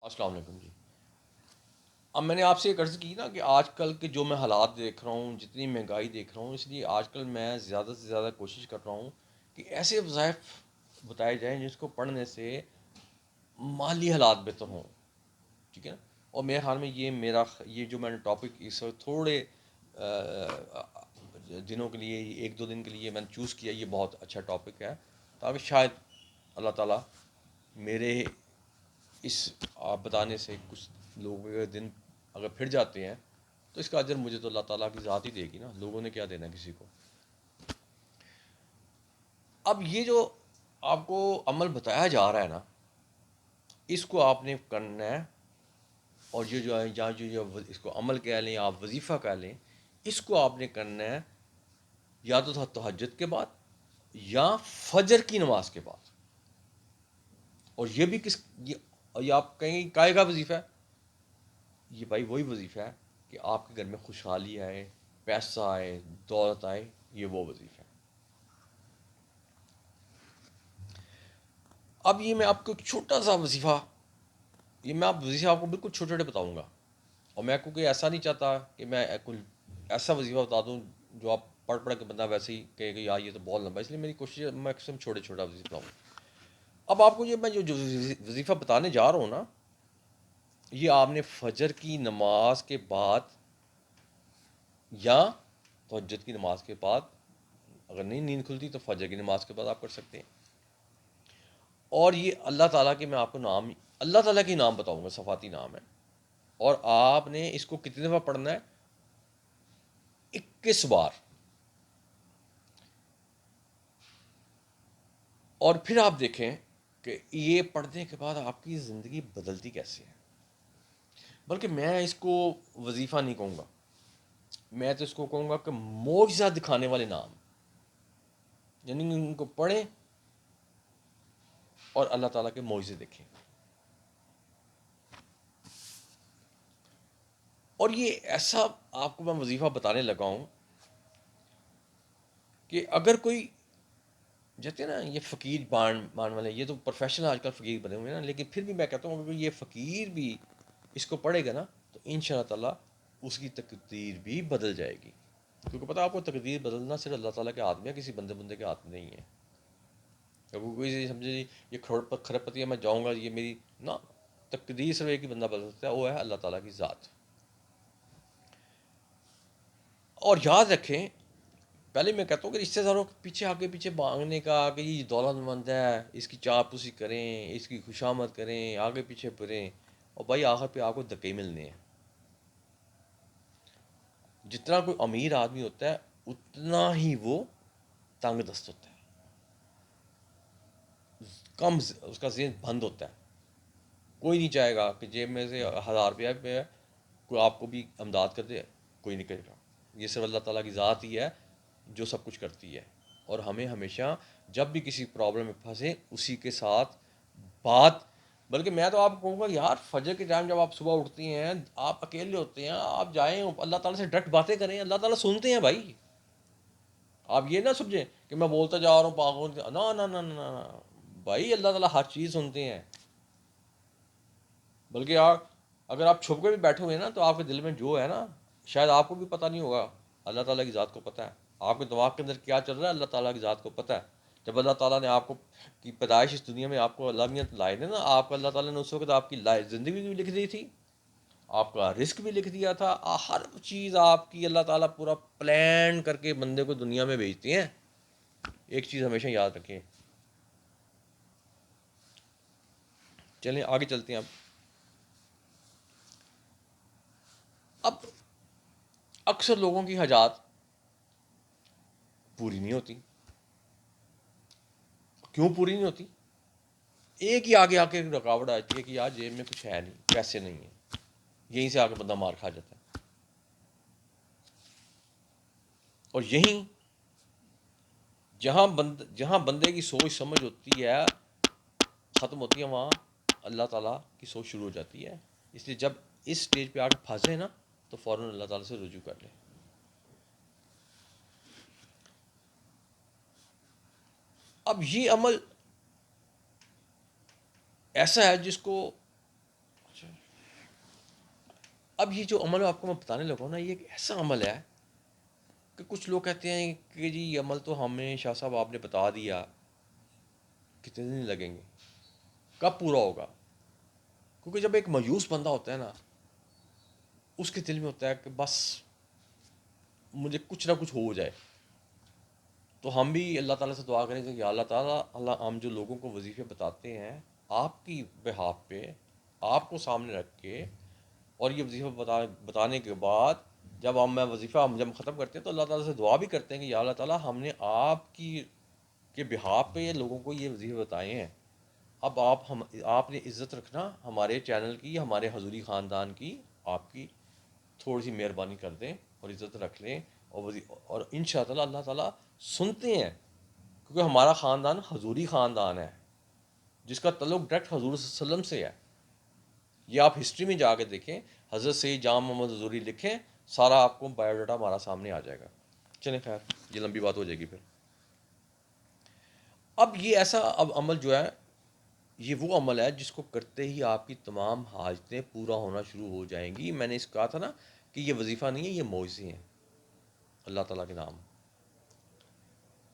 السلام علیکم جی. اب میں نے آپ سے ایک عرض کی نا کہ آج کل کے جو میں حالات دیکھ رہا ہوں، جتنی مہنگائی دیکھ رہا ہوں، اس لیے آج کل میں زیادہ سے زیادہ کوشش کر رہا ہوں کہ ایسے وظائف بتائے جائیں جس کو پڑھنے سے مالی حالات بہتر ہوں. ٹھیک ہے نا. اور میرے خیال میں یہ جو میں نے ٹاپک اس وقت تھوڑے دنوں کے لیے، ایک دو دن کے لیے میں نے چوز کیا، یہ بہت اچھا ٹاپک ہے، تاکہ شاید اللہ تعالیٰ میرے اس آپ بتانے سے کچھ لوگوں کے دن اگر پھر جاتے ہیں تو اس کا اجر مجھے تو اللہ تعالیٰ کی ذات ہی دے گی نا، لوگوں نے کیا دینا کسی کو. اب یہ جو آپ کو عمل بتایا جا رہا ہے نا، اس کو آپ نے کرنا ہے. اور یہ جو ہے جہاں جو اس کو عمل کہہ لیں، آپ وظیفہ کہہ لیں، اس کو آپ نے کرنا ہے یا تو تہجد کے بعد یا فجر کی نماز کے بعد. اور یہ بھی یہ آپ کہیں گے کائے کا وظیفہ ہے؟ یہ بھائی وہی وظیفہ ہے کہ آپ کے گھر میں خوشحالی آئے، پیسہ آئے، دولت آئے، یہ وہ وظیفہ ہے. اب یہ میں آپ کو ایک چھوٹا سا وظیفہ، یہ میں آپ کو بالکل چھوٹے چھوٹے بتاؤں گا. اور میں کوئی ایسا نہیں چاہتا کہ میں کوئی ایسا وظیفہ بتا دوں جو آپ پڑھ کے بندہ ویسے ہی کہے کہ یار یہ تو بہت لمبا ہے، اس لیے میری کوشش ہے میکسیمم چھوٹے چھوٹا وظیفہ بتاؤں. اب آپ کو میں جو وظیفہ بتانے جا رہا ہوں نا، یہ آپ نے فجر کی نماز کے بعد یا تہجد کی نماز کے بعد، اگر نہیں نیند کھلتی تو فجر کی نماز کے بعد آپ کر سکتے ہیں. اور یہ اللہ تعالیٰ کے میں آپ کو اللہ تعالیٰ کے نام بتاؤں گا، صفاتی نام ہے. اور آپ نے اس کو کتنی دفعہ پڑھنا ہے؟ 21 بار. اور پھر آپ دیکھیں کہ یہ پڑھنے کے بعد آپ کی زندگی بدلتی کیسے ہے. بلکہ میں اس کو وظیفہ نہیں کہوں گا، میں تو اس کو کہوں گا کہ معجزہ دکھانے والے نام. یعنی ان کو پڑھیں اور اللہ تعالیٰ کے معجزے دیکھیں. اور یہ ایسا آپ کو میں وظیفہ بتانے لگا ہوں کہ اگر کوئی جاتے ہیں نا یہ فقیر بان والے، یہ تو پروفیشنل آج کل فقیر بنے ہوئے ہیں نا، لیکن پھر بھی میں کہتا ہوں اگر یہ فقیر بھی اس کو پڑھے گا نا تو ان شاء اللہ تعالیٰ اس کی تقدیر بھی بدل جائے گی. کیونکہ پتہ آپ کو تقدیر بدلنا صرف اللہ تعالیٰ کے ہاتھ میں ہے، کسی بندے کے ہاتھ میں نہیں ہے. کیونکہ کوئی سمجھے یہ کھرب پتی ہے میں جاؤں گا یہ میری نا، تقدیر صرف ایک ہی بندہ بدل سکتا ہے، وہ ہے اللہ تعالیٰ کی ذات. اور یاد رکھیں، پہلے میں کہتا ہوں کہ رشتے داروں کے پیچھے آگے پیچھے بھاگنے کا کہ یہ دولت مند ہے، اس کی چاپلوسی کریں، اس کی خوشامد کریں، آگے پیچھے پھریں، اور بھائی آخر پہ آپ کو دھکے ملنے ہیں. جتنا کوئی امیر آدمی ہوتا ہے اتنا ہی وہ تنگ دست ہوتا ہے، کم اس کا ذہن بند ہوتا ہے. کوئی نہیں چاہے گا کہ جیب میں سے 1000 روپیہ پہ کوئی آپ کو بھی امداد کر دے، کوئی نہیں کرے گا. یہ صرف اللہ تعالیٰ کی ذات ہی ہے جو سب کچھ کرتی ہے. اور ہمیں ہمیشہ جب بھی کسی پرابلم میں پھنسے اسی کے ساتھ بات. بلکہ میں تو آپ کو کہوں گا یار فجر کے ٹائم جب آپ صبح اٹھتی ہیں، آپ اکیلے ہوتے ہیں، آپ جائیں اللہ تعالیٰ سے ڈائریکٹ باتیں کریں، اللہ تعالیٰ سنتے ہیں بھائی. آپ یہ نہ سمجھیں کہ میں بولتا جا رہا ہوں پاگل، نہ نہ نہ نہ نہ بھائی، اللہ تعالیٰ ہر چیز سنتے ہیں. بلکہ اگر آپ چھپ کے بھی بیٹھے ہوئے ہیں نا تو آپ کے دل میں جو ہے نا شاید آپ کو بھی پتہ نہیں ہوگا، اللہ تعالیٰ کی ذات کو پتہ ہے. آپ کے دماغ کے اندر کیا چل رہا ہے اللہ تعالیٰ کی ذات کو پتہ ہے. جب اللہ تعالیٰ نے آپ کو کی پیدائش اس دنیا میں آپ کو اللہ میاں لائے تھے نا، آپ کو اللہ تعالیٰ نے اس وقت آپ کی زندگی بھی لکھ دی تھی، آپ کا رزق بھی لکھ دیا تھا، ہر چیز آپ کی اللہ تعالیٰ پورا پلان کر کے بندے کو دنیا میں بھیجتے ہیں. ایک چیز ہمیشہ یاد رکھیں. چلیں آگے چلتے ہیں. اب اکثر لوگوں کی حاجات پوری نہیں ہوتی. کیوں پوری نہیں ہوتی؟ ایک ہی آگے آ کے رکاوٹ آتی ہے کہ یار جیب میں کچھ ہے نہیں، پیسے نہیں ہیں. یہیں سے آ کے بندہ مار کھا جاتا ہے. اور یہیں جہاں بندے کی سوچ سمجھ ہوتی ہے ختم ہوتی ہے، وہاں اللہ تعالیٰ کی سوچ شروع ہو جاتی ہے. اس لیے جب اس سٹیج پہ آ کے پھنسے نا تو فوراً اللہ تعالیٰ سے رجوع کر لیں. اب یہ عمل ایسا ہے جس کو اب یہ جو عمل آپ کو میں بتانے لگا ہوں نا، یہ ایک ایسا عمل ہے کہ کچھ لوگ کہتے ہیں کہ جی یہ عمل تو ہمیں شاہ صاحب آپ نے بتا دیا، کتنے دن لگیں گے، کب پورا ہوگا؟ کیونکہ جب ایک مایوس بندہ ہوتا ہے نا، اس کے دل میں ہوتا ہے کہ بس مجھے کچھ نہ کچھ ہو جائے. تو ہم بھی اللہ تعالیٰ سے دعا کریں کہ یا اللہ تعالیٰ، ہم جو لوگوں کو وظیفے بتاتے ہیں آپ کی بہاف پہ، آپ کو سامنے رکھ کے، اور یہ وظیفہ بتانے کے بعد جب میں وظیفہ جب ختم کرتے ہیں تو اللہ تعالیٰ سے دعا بھی کرتے ہیں کہ یا اللہ تعالیٰ ہم نے آپ کی کے بہاف پہ یہ لوگوں کو یہ وظیفے بتائے ہیں، اب آپ نے عزت رکھنا ہمارے چینل کی، ہمارے حضوری خاندان کی، آپ کی تھوڑی سی مہربانی کر دیں اور عزت رکھ لیں. اور ان شاء اللہ اللہ تعالیٰ سنتے ہیں، کیونکہ ہمارا خاندان حضوری خاندان ہے جس کا تعلق ڈائریکٹ حضور صلی اللہ علیہ وسلم سے ہے. یہ آپ ہسٹری میں جا کے دیکھیں، حضرت سید جام محمد حضوری لکھیں، سارا آپ کو بایو ڈاٹا ہمارا سامنے آ جائے گا. چلیں خیر، یہ لمبی بات ہو جائے گی پھر. اب یہ ایسا اب عمل جو ہے، یہ وہ عمل ہے جس کو کرتے ہی آپ کی تمام حاجتیں پورا ہونا شروع ہو جائیں گی. میں نے اس کہا تھا نا کہ یہ وظیفہ نہیں ہے، یہ معجزے ہیں اللہ تعالیٰ کے نام.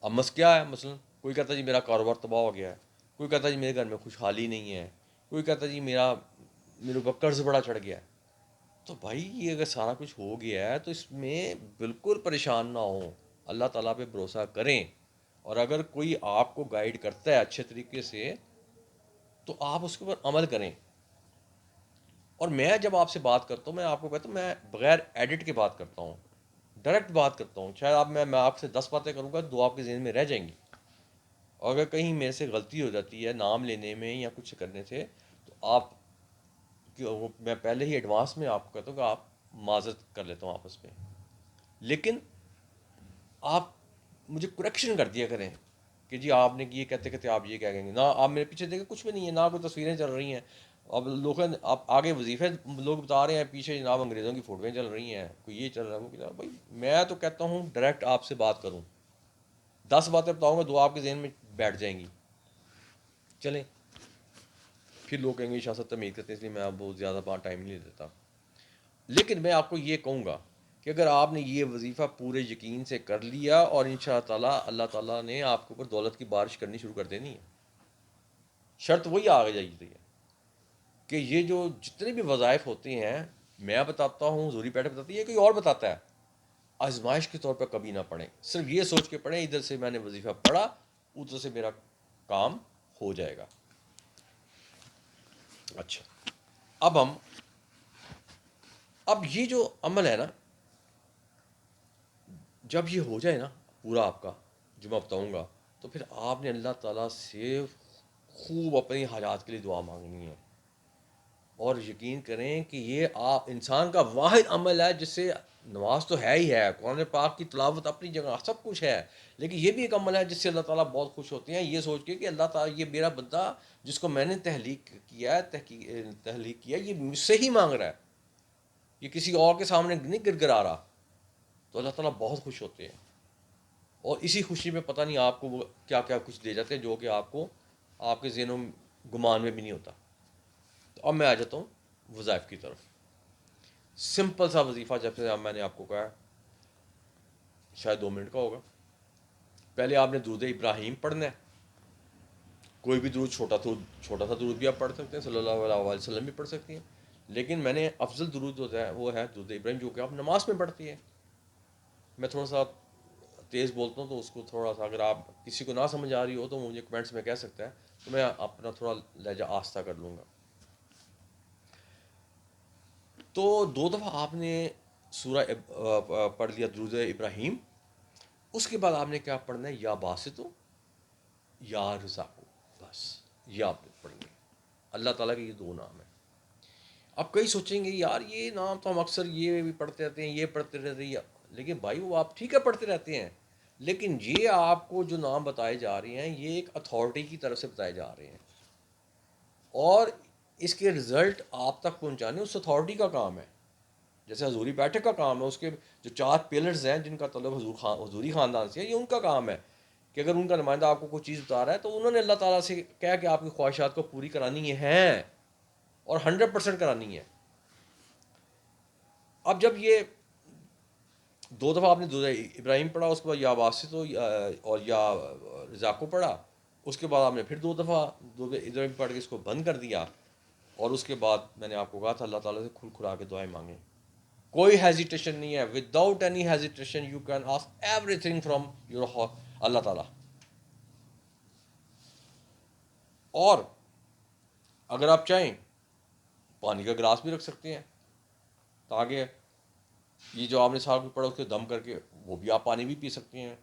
اب کیا ہے مثلا کوئی کہتا ہے جی میرا کاروبار تباہ ہو گیا ہے، کوئی کہتا ہے جی میرے گھر میں خوشحالی نہیں ہے، کوئی کہتا ہے جی میرے اوپر قرض بڑا چڑھ گیا ہے. تو بھائی یہ اگر سارا کچھ ہو گیا ہے تو اس میں بالکل پریشان نہ ہوں، اللہ تعالیٰ پہ بھروسہ کریں. اور اگر کوئی آپ کو گائیڈ کرتا ہے اچھے طریقے سے تو آپ اس کے اوپر عمل کریں. اور میں جب آپ سے بات کرتا ہوں، میں آپ کو کہتا ہوں میں بغیر ایڈٹ کے بات کرتا ہوں، ڈائریکٹ بات کرتا ہوں. شاید میں آپ سے 10 باتیں کروں گا، 2 آپ کے ذہن میں رہ جائیں گی. اور اگر کہیں میرے سے غلطی ہو جاتی ہے نام لینے میں یا کچھ کرنے سے تو میں پہلے ہی ایڈوانس میں آپ کو کہتا ہوں کہ آپ معذرت کر لیتا ہوں آپس میں. لیکن آپ مجھے کریکشن کر دیا کریں کہ جی آپ نے یہ کہتے کہتے آپ یہ کہہ گیں گے نہ، آپ میرے پیچھے دیکھیں کچھ بھی نہیں ہے، نہ کوئی تصویریں چل رہی ہیں. اب آپ آگے وظیفے لوگ بتا رہے ہیں، پیچھے جناب انگریزوں کی فوٹویں چل رہی ہیں، کوئی یہ چل رہا ہے وہ چل رہا ہے. بھائی میں تو کہتا ہوں ڈائریکٹ آپ سے بات کروں، 10 باتیں بتاؤں گا، 2 آپ کے ذہن میں بیٹھ جائیں گی. چلیں پھر لوگ کہیں گے شاہ صاحب تمید کرتے ہیں، اس لیے میں بہت زیادہ بات ٹائم نہیں دیتا. لیکن میں آپ کو یہ کہوں گا کہ اگر آپ نے یہ وظیفہ پورے یقین سے کر لیا اور ان شاء اللہ اللہ تعالیٰ نے آپ کے اوپر دولت کی بارش کرنی شروع کر دینی ہے. شرط وہی آ جاتی ہے کہ یہ جو جتنے بھی وظائف ہوتے ہیں میں بتاتا ہوں، حضوری پیٹھ بتاتی ہے، کوئی اور بتاتا ہے، آزمائش کے طور پر کبھی نہ پڑھیں. صرف یہ سوچ کے پڑھیں ادھر سے میں نے وظیفہ پڑھا، ادھر سے میرا کام ہو جائے گا. اچھا، اب یہ جو عمل ہے نا، جب یہ ہو جائے نا پورا آپ کا جو میں بتاؤں گا، تو پھر آپ نے اللہ تعالیٰ سے خوب اپنی حاجات کے لیے دعا مانگنی ہے. اور یقین کریں کہ یہ آپ انسان کا واحد عمل ہے جس سے نماز تو ہے ہی ہے، قرآن پاک کی تلاوت اپنی جگہ سب کچھ ہے، لیکن یہ بھی ایک عمل ہے جس سے اللہ تعالیٰ بہت خوش ہوتے ہیں، یہ سوچ کے کہ اللہ تعالیٰ یہ میرا بندہ جس کو میں نے تحلیق کیا یہ مجھ سے ہی مانگ رہا ہے، یہ کسی اور کے سامنے نہیں گر گرا رہا. تو اللہ تعالیٰ بہت خوش ہوتے ہیں، اور اسی خوشی میں پتہ نہیں آپ کو وہ کیا کیا کچھ دے جاتے ہیں جو کہ آپ کو آپ کے ذہنوں گمان میں بھی نہیں ہوتا. تو اب میں آ جاتا ہوں وظائف کی طرف. سمپل سا وظیفہ جب سے میں نے آپ کو کہا شاید 2 منٹ کا ہوگا. پہلے آپ نے درود ابراہیم پڑھنا ہے، کوئی بھی درود، چھوٹا سا درود بھی آپ پڑھ سکتے ہیں، صلی اللہ علیہ وسلم بھی پڑھ سکتی ہیں. لیکن میں نے افضل درود ہوتا ہے وہ ہے درود ابراہیم، جو کہ آپ نماز میں پڑھتی ہیں. میں تھوڑا سا تیز بولتا ہوں تو اس کو تھوڑا سا اگر آپ کسی کو نہ سمجھ آ رہی ہو تو مجھے کمنٹس میں کہہ سکتا ہے، تو میں اپنا تھوڑا لہجہ آہستہ کر لوں گا. تو 2 دفعہ آپ نے سورہ پڑھ لیا درود ابراہیم. اس کے بعد آپ نے کیا پڑھنا ہے؟ یا باسطو یا رزاقو، بس یہ آپ نے پڑھنی ہے. اللہ تعالیٰ کے یہ 2 نام ہیں. اب کئی سوچیں گے یار یہ نام تو ہم اکثر یہ بھی پڑھتے رہتے ہیں، یہ پڑھتے رہتے ہیں، لیکن بھائی وہ آپ ٹھیک ہے پڑھتے رہتے ہیں، لیکن یہ آپ کو جو نام بتائے جا رہے ہیں یہ ایک اتھارٹی کی طرف سے بتائے جا رہے ہیں، اور اس کے رزلٹ آپ تک پہنچانے اس اتھارٹی کا کام ہے. جیسے حضوری بیٹھک کا کام ہے، اس کے جو 4 پلرز ہیں جن کا تعلق حضوری خاندان سے ہے، یہ ان کا کام ہے کہ اگر ان کا نمائندہ آپ کو کوئی چیز بتا رہا ہے تو انہوں نے اللہ تعالیٰ سے کہا کہ آپ کی خواہشات کو پوری کرانی ہیں اور 100% کرانی ہے. اب جب یہ 2 دفعہ آپ نے ابراہیم پڑھا، اس کے بعد یا واسط اور یا رضا کو پڑھا، اس کے بعد آپ نے پھر 2 دفعہ ابراہیم پڑھ کے اس کو بند کر دیا، اور اس کے بعد میں نے آپ کو کہا تھا اللہ تعالیٰ سے کھل کھلا کے دعائیں مانگیں، کوئی ہیزیٹیشن نہیں ہے. Without any hesitation you can ask everything from your Allah تعالیٰ. اور اگر آپ چاہیں پانی کا گلاس بھی رکھ سکتے ہیں، تاکہ یہ جو آپ نے سال کو پڑھا اس کے دم کر کے وہ بھی آپ پانی بھی پی سکتے ہیں.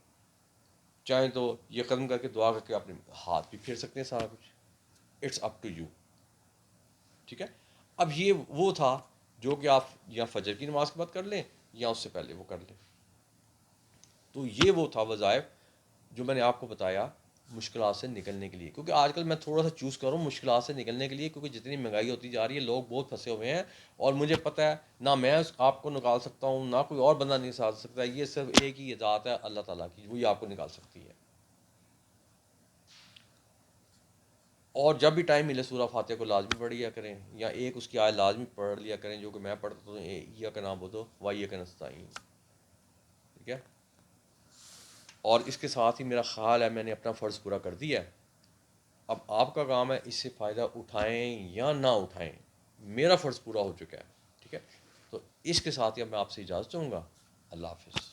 چاہیں تو یہ قدم کر کے دعا کر کے اپنے ہاتھ بھی پھیر سکتے ہیں، سارا کچھ اٹس اپ ٹو یو. ٹھیک ہے. اب یہ وہ تھا جو کہ آپ یا فجر کی نماز کے بعد کر لیں یا اس سے پہلے وہ کر لیں. تو یہ وہ تھا وظائف جو میں نے آپ کو بتایا مشکلات سے نکلنے کے لیے. کیونکہ آج کل میں تھوڑا سا چوز کروں مشکلات سے نکلنے کے لیے، کیونکہ جتنی مہنگائی ہوتی جا رہی ہے لوگ بہت پھنسے ہوئے ہیں، اور مجھے پتہ ہے نہ میں آپ کو نکال سکتا ہوں، نہ کوئی اور بندہ نکال سکتا ہے. یہ صرف ایک ہی ذات ہے اللہ تعالیٰ کی، وہی آپ کو نکال سکتی ہے. اور جب بھی ٹائم ملے سورہ فاتحہ کو لازمی پڑھ لیا کریں، یا ایک اس کی آیت لازمی پڑھ لیا کریں جو کہ میں پڑھتا ہوں، ایاک نعبد و ایاک نستعین. ٹھیک ہے. اور اس کے ساتھ ہی میرا خیال ہے میں نے اپنا فرض پورا کر دیا ہے. اب آپ کا کام ہے اس سے فائدہ اٹھائیں یا نہ اٹھائیں. میرا فرض پورا ہو چکا ہے. ٹھیک ہے. تو اس کے ساتھ ہی اب میں آپ سے اجازت چاہوں گا. اللہ حافظ.